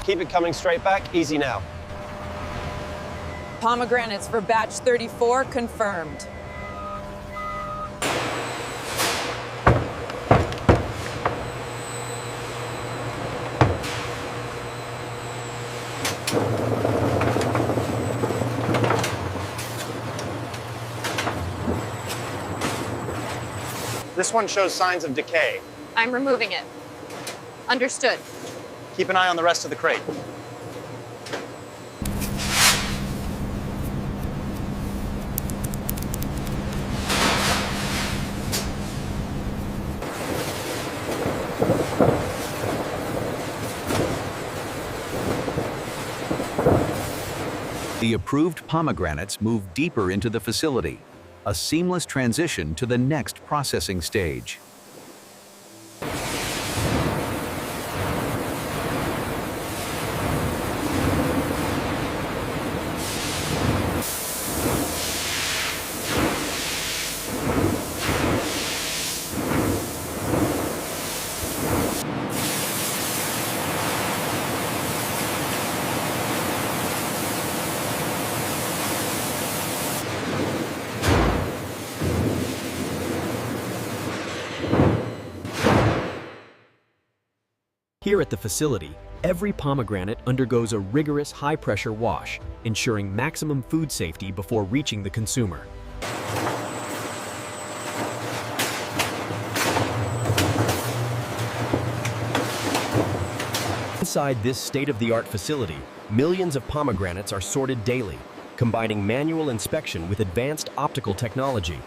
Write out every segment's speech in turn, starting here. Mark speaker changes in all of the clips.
Speaker 1: Keep it coming straight back. Easy now.
Speaker 2: Pomegranates for batch 34 confirmed.
Speaker 3: This one shows signs of decay.
Speaker 4: I'm removing it. Understood.
Speaker 3: Keep an eye on the rest of the crate.
Speaker 5: The approved pomegranates move deeper into the facility, a seamless transition to the next processing stage.
Speaker 6: Here at the facility, every pomegranate undergoes a rigorous high-pressure wash, ensuring maximum food safety before reaching the consumer. Inside this state-of-the-art facility, millions of pomegranates are sorted daily, combining manual inspection with advanced optical technology.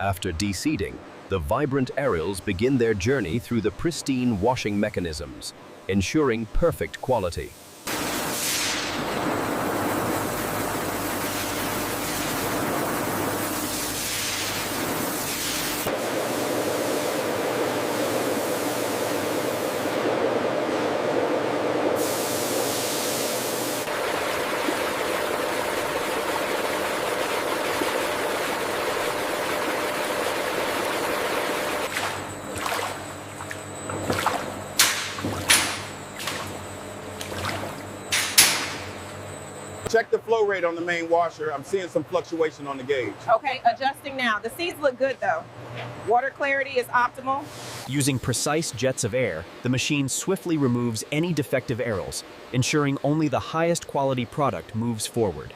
Speaker 6: After deseeding, the vibrant aerials begin their journey through the pristine washing mechanisms, ensuring perfect quality.
Speaker 7: Check the flow rate on the main washer. I'm seeing some fluctuation on the gauge.
Speaker 8: Okay, adjusting now. The seeds look good though. Water clarity is optimal.
Speaker 6: Using precise jets of air, the machine swiftly removes any defective aerials, ensuring only the highest quality product moves forward.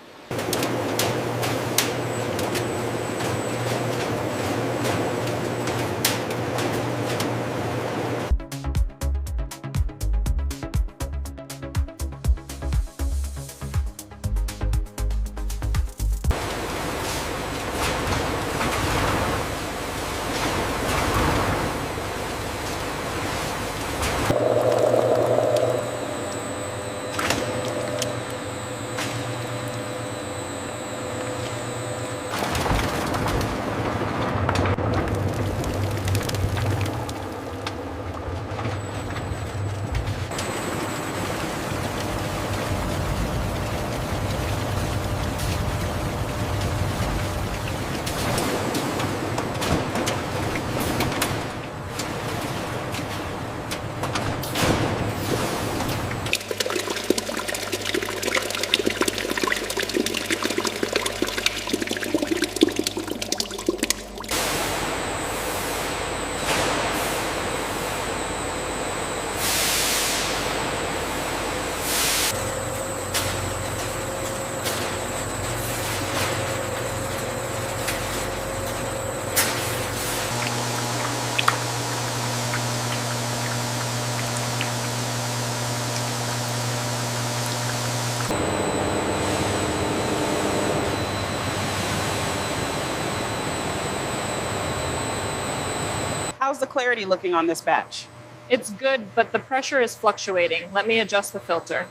Speaker 8: How's the clarity looking on this batch?
Speaker 4: It's good, but the pressure is fluctuating. Let me adjust the filter.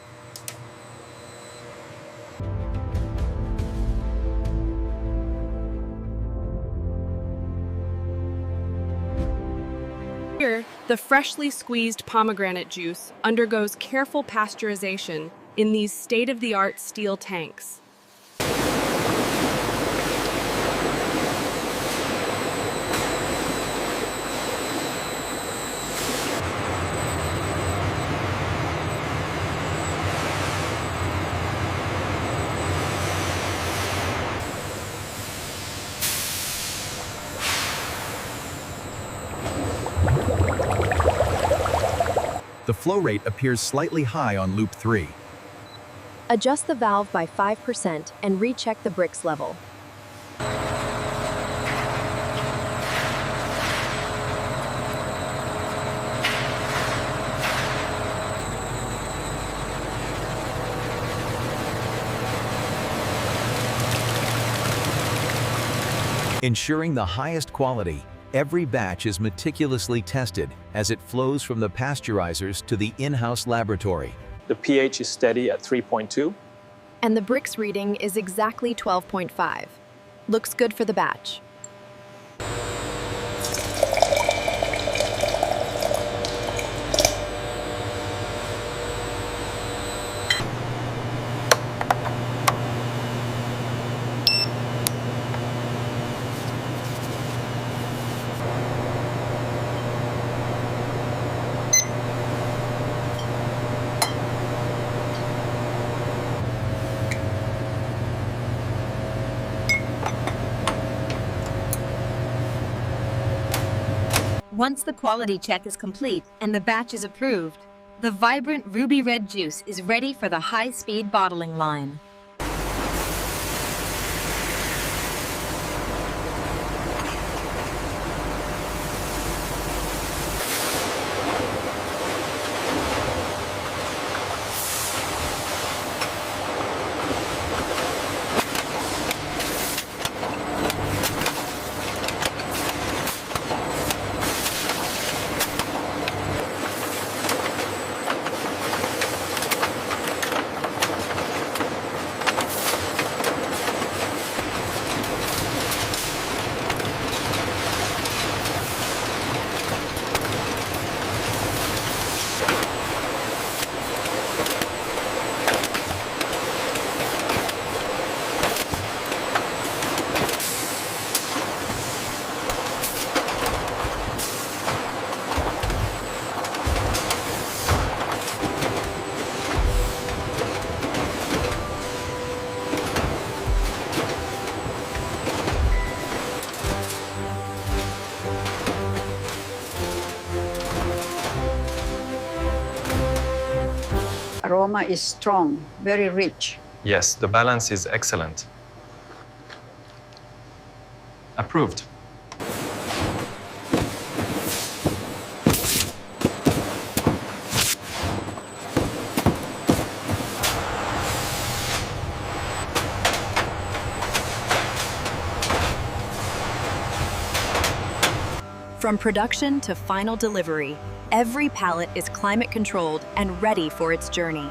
Speaker 9: Here, the freshly squeezed pomegranate juice undergoes careful pasteurization in these state-of-the-art steel tanks.
Speaker 5: The flow rate appears slightly high on loop 3.
Speaker 10: Adjust the valve by 5% and recheck the bricks level.
Speaker 5: Ensuring the highest quality, every batch is meticulously tested as it flows from the pasteurizers to the in-house laboratory.
Speaker 1: The pH is steady at 3.2.
Speaker 10: And the bricks reading is exactly 12.5. Looks good for the batch.
Speaker 11: Once the quality check is complete and the batch is approved, the vibrant ruby red juice is ready for the high-speed bottling line.
Speaker 12: Aroma is strong, very rich.
Speaker 1: Yes, the balance is excellent. Approved.
Speaker 10: From production to final delivery, every pallet is climate controlled and ready for its journey.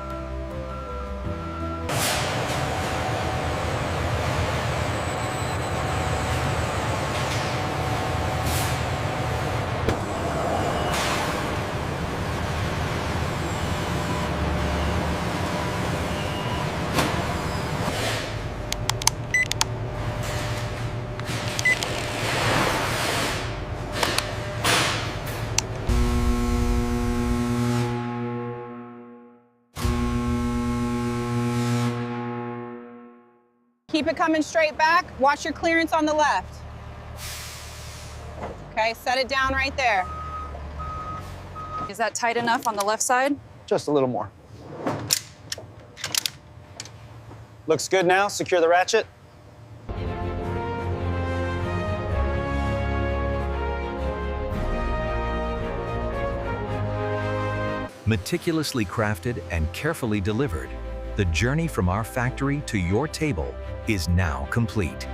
Speaker 8: Keep it coming straight back. Watch your clearance on the left. Okay, set it down right there.
Speaker 4: Is that tight enough on the left side?
Speaker 3: Just a little more.
Speaker 1: Looks good now. Secure the ratchet.
Speaker 5: Meticulously crafted and carefully delivered, the journey from our factory to your table is now complete.